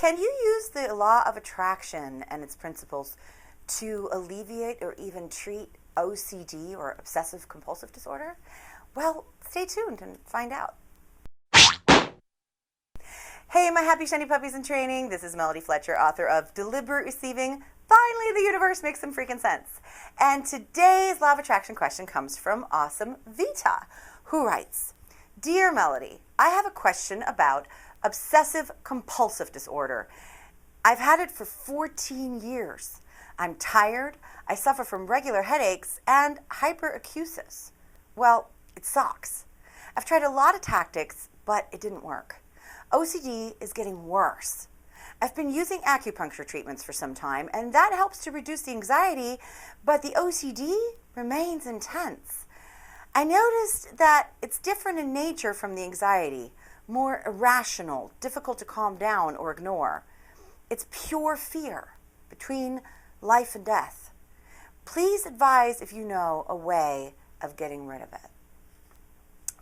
Can you use the law of attraction and its principles to alleviate or even treat OCD or Obsessive Compulsive Disorder? Well, stay tuned and find out. Hey, my happy shiny puppies in training. This is Melody Fletcher, author of Deliberate Receiving. Finally, the universe makes some freaking sense. And today's law of attraction question comes from Awesome Vita, who writes, Dear Melody, I have a question about Obsessive Compulsive Disorder. I've had it for 14 years. I'm tired, I suffer from regular headaches, and hyperacusis. Well, it sucks. I've tried a lot of tactics, but it didn't work. OCD is getting worse. I've been using acupuncture treatments for some time, and that helps to reduce the anxiety, but the OCD remains intense. I noticed that it's different in nature from the anxiety, more irrational, difficult to calm down or ignore. It's pure fear between life and death. Please advise if you know a way of getting rid of it.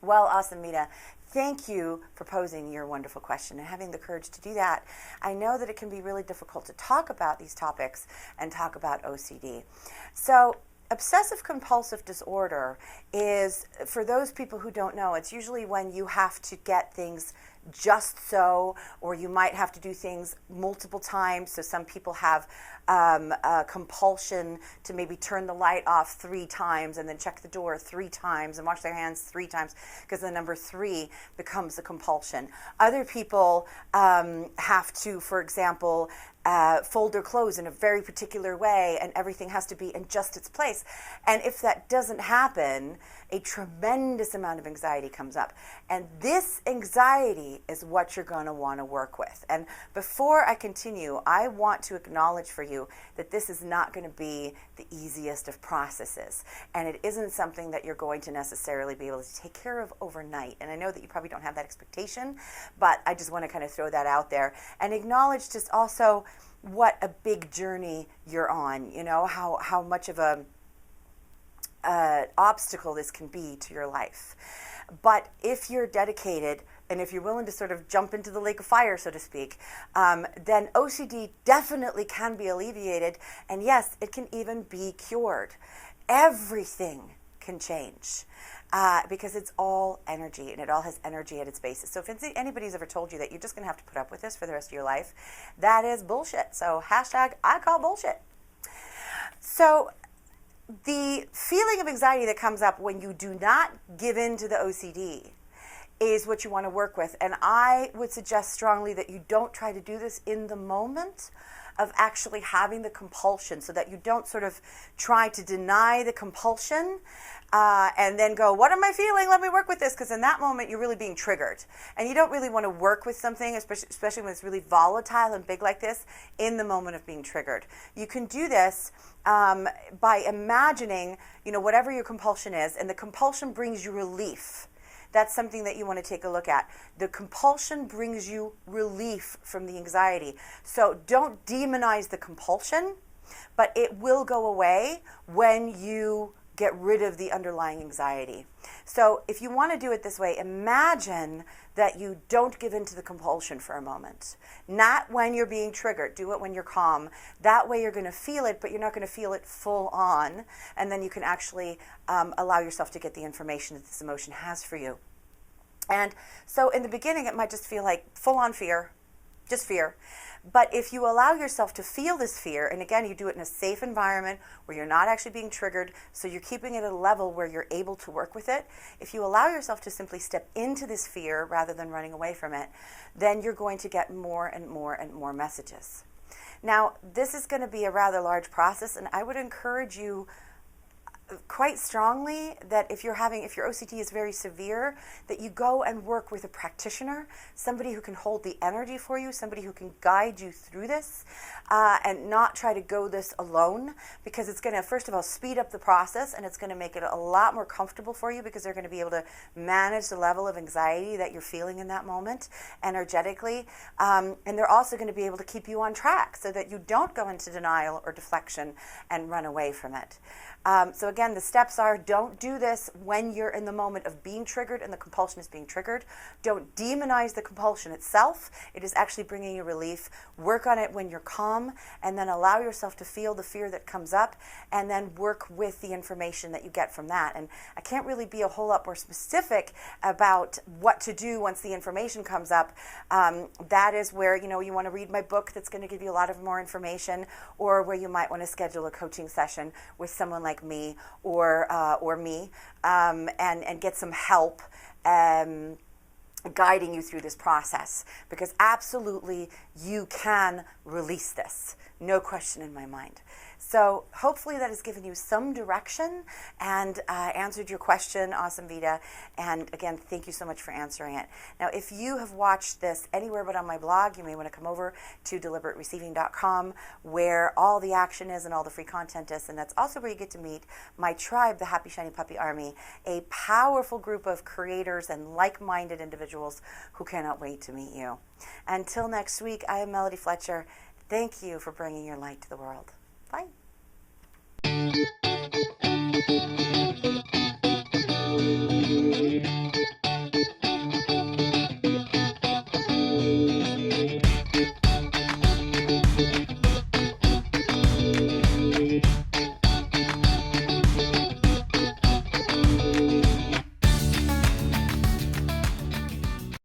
Well, Awesome Mita, thank you for posing your wonderful question and having the courage to do that. I know that it can be really difficult to talk about these topics and talk about OCD. So, Obsessive Compulsive Disorder is, for those people who don't know, it's usually when you have to get things just so, or you might have to do things multiple times. So some people have a compulsion to maybe turn the light off 3 times and then check the door 3 times and wash their hands 3 times, because the number 3 becomes a compulsion. Other people have to, for example, fold their clothes in a very particular way, and everything has to be in just its place. And if that doesn't happen, a tremendous amount of anxiety comes up. And this anxiety is what you're going to want to work with. And before I continue, I want to acknowledge for you that this is not going to be the easiest of processes. And it isn't something that you're going to necessarily be able to take care of overnight. And I know that you probably don't have that expectation, but I just want to kind of throw that out there and acknowledge just also what a big journey you're on, you know, how much of a obstacle this can be to your life. But if you're dedicated and if you're willing to sort of jump into the lake of fire, so to speak, then OCD definitely can be alleviated. And yes, it can even be cured. Everything can change because it's all energy, and it all has energy at its basis. So if anybody's ever told you that you're just going to have to put up with this for the rest of your life, that is bullshit. So hashtag I call bullshit. So the feeling of anxiety that comes up when you do not give in to the OCD is what you want to work with. And I would suggest strongly that you don't try to do this in the moment of actually having the compulsion, so that you don't sort of try to deny the compulsion and then go, what am I feeling? Let me work with this. Because in that moment, you're really being triggered. And you don't really want to work with something, especially when it's really volatile and big like this, in the moment of being triggered. You can do this by imagining, you know, whatever your compulsion is, and the compulsion brings you relief. That's something that you want to take a look at. The compulsion brings you relief from the anxiety. So don't demonize the compulsion, but it will go away when you get rid of the underlying anxiety. So if you want to do it this way, imagine that you don't give in to the compulsion for a moment. Not when you're being triggered. Do it when you're calm. That way you're going to feel it, but you're not going to feel it full on. And then you can actually allow yourself to get the information that this emotion has for you. And so in the beginning, it might just feel like full-on fear, just fear. But if you allow yourself to feel this fear, and again, you do it in a safe environment where you're not actually being triggered, so you're keeping it at a level where you're able to work with it. If you allow yourself to simply step into this fear rather than running away from it, then you're going to get more and more and more messages. Now, this is going to be a rather large process, and I would encourage you quite strongly that if your OCD is very severe, that you go and work with a practitioner, somebody who can hold the energy for you, somebody who can guide you through this, and not try to go this alone, because it's going to, first of all, speed up the process, and it's going to make it a lot more comfortable for you, because they're going to be able to manage the level of anxiety that you're feeling in that moment energetically, and they're also going to be able to keep you on track so that you don't go into denial or deflection and run away from it. So again, again, the steps are: don't do this when you're in the moment of being triggered and the compulsion is being triggered. Don't demonize the compulsion itself. It is actually bringing you relief. Work on it when you're calm, and then allow yourself to feel the fear that comes up, and then work with the information that you get from that. And I can't really be a whole lot more specific about what to do once the information comes up. That is where, you want to read my book that's going to give you a lot of more information, or where you might want to schedule a coaching session with someone like me or me, and get some help guiding you through this process, because absolutely you can release this, no question in my mind. So hopefully that has given you some direction and answered your question. Awesome, Vita. And again, thank you so much for answering it. Now, if you have watched this anywhere but on my blog, you may want to come over to deliberatereceiving.com, where all the action is and all the free content is. And that's also where you get to meet my tribe, the Happy Shiny Puppy Army, a powerful group of creators and like-minded individuals who cannot wait to meet you. Until next week, I am Melody Fletcher. Thank you for bringing your light to the world. Bye.